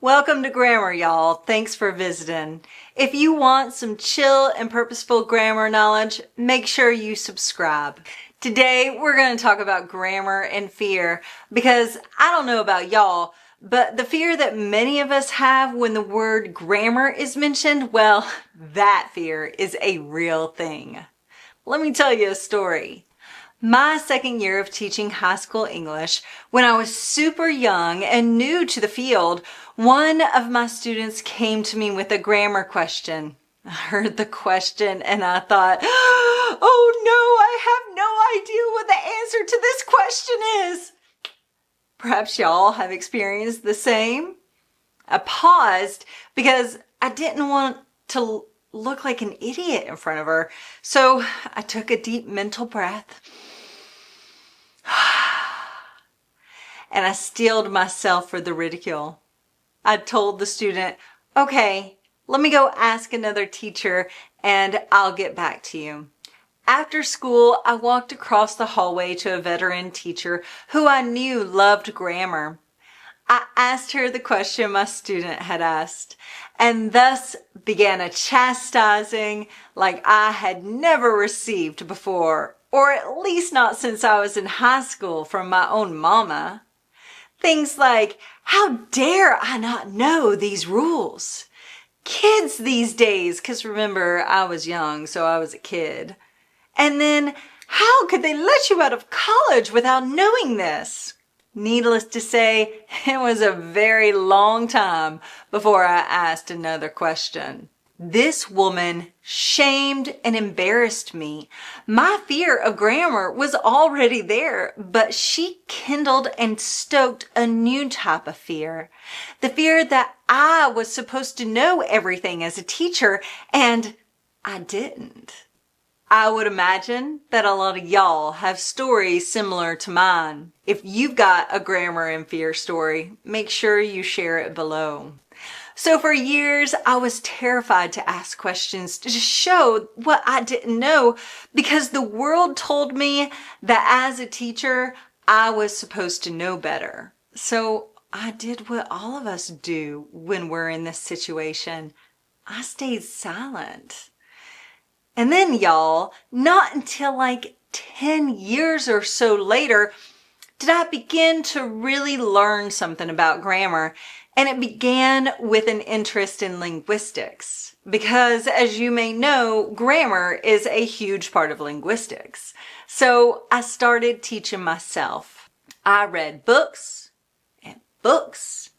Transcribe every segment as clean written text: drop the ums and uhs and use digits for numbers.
Welcome to Grammar, y'all. Thanks for visiting. If you want some chill and purposeful grammar knowledge, make sure you subscribe. Today, we're going to talk about grammar and fear because I don't know about y'all, but the fear that many of us have when the word grammar is mentioned, well, that fear is a real thing. Let me tell you a story. My second year of teaching high school English, when I was super young and new to the field, one of my students came to me with a grammar question. I heard the question and I thought, oh no, I have no idea what the answer to this question is. Perhaps y'all have experienced the same. I paused because I didn't want to look like an idiot in front of her. So I took a deep mental breath. And I steeled myself for the ridicule. I told the student, okay, let me go ask another teacher and I'll get back to you. After school, I walked across the hallway to a veteran teacher who I knew loved grammar. I asked her the question my student had asked, and thus began a chastising like I had never received before, or at least not since I was in high school, from my own mama. Things like, how dare I not know these rules? Kids these days, because remember, I was young, so I was a kid. And then, how could they let you out of college without knowing this? Needless to say, it was a very long time before I asked another question. This woman shamed and embarrassed me. My fear of grammar was already there, but she kindled and stoked a new type of fear. The fear that I was supposed to know everything as a teacher, and I didn't. I would imagine that a lot of y'all have stories similar to mine. If you've got a grammar and fear story, make sure you share it below. So for years, I was terrified to ask questions to show what I didn't know because the world told me that as a teacher, I was supposed to know better. So I did what all of us do when we're in this situation. I stayed silent. And then, y'all, not until like 10 years or so later, did I begin to really learn something about grammar. And it began with an interest in linguistics. Because, as you may know, grammar is a huge part of linguistics. So I started teaching myself. I read books and books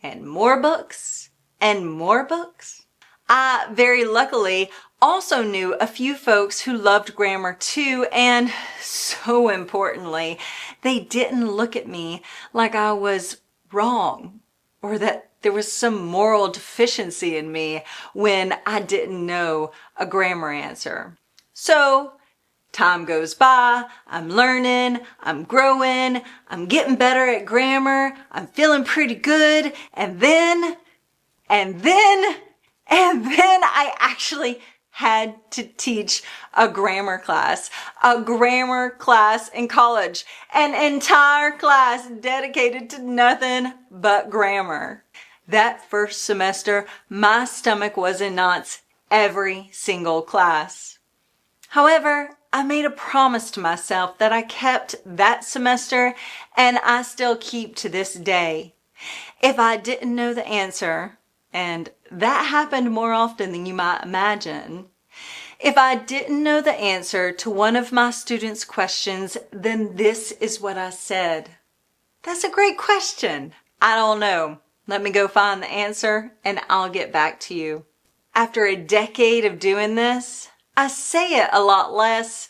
and more books and more books. I very luckily also knew a few folks who loved grammar too, and so importantly, they didn't look at me like I was wrong or that there was some moral deficiency in me when I didn't know a grammar answer. So, time goes by, I'm learning, I'm growing, I'm getting better at grammar, I'm feeling pretty good, and then I actually had to teach a grammar class in college, an entire class dedicated to nothing but grammar. That first semester, my stomach was in knots every single class. However, I made a promise to myself that I kept that semester and I still keep to this day. If I didn't know the answer, and that happened more often than you might imagine. If I didn't know the answer to one of my students' questions, then this is what I said. That's a great question. I don't know. Let me go find the answer and I'll get back to you. After a decade of doing this, I say it a lot less,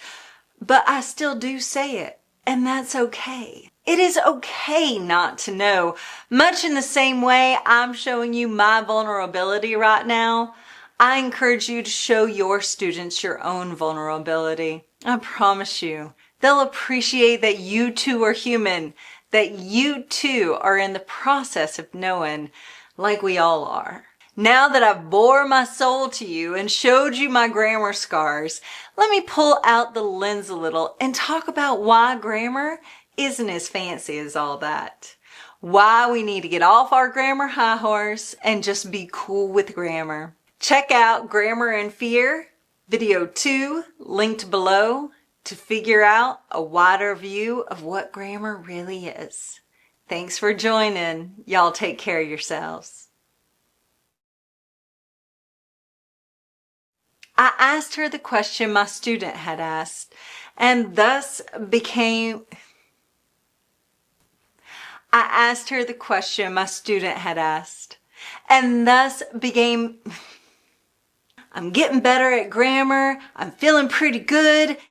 but I still do say it, and that's okay. It is okay not to know. Much in the same way I'm showing you my vulnerability right now, I encourage you to show your students your own vulnerability. I promise you, they'll appreciate that you too are human, that you too are in the process of knowing, like we all are. Now that I've bore my soul to you and showed you my grammar scars, let me pull out the lens a little and talk about why grammar isn't as fancy as all that. why we need to get off our grammar high horse and just be cool with grammar. Check out Grammar and Fear, video 2, linked below, to figure out a wider view of what grammar really is. Thanks for joining. Y'all take care of yourselves. I asked her the question my student had asked, and thus became... I asked her the question my student had asked, and thus became... I'm getting better at grammar. I'm feeling pretty good.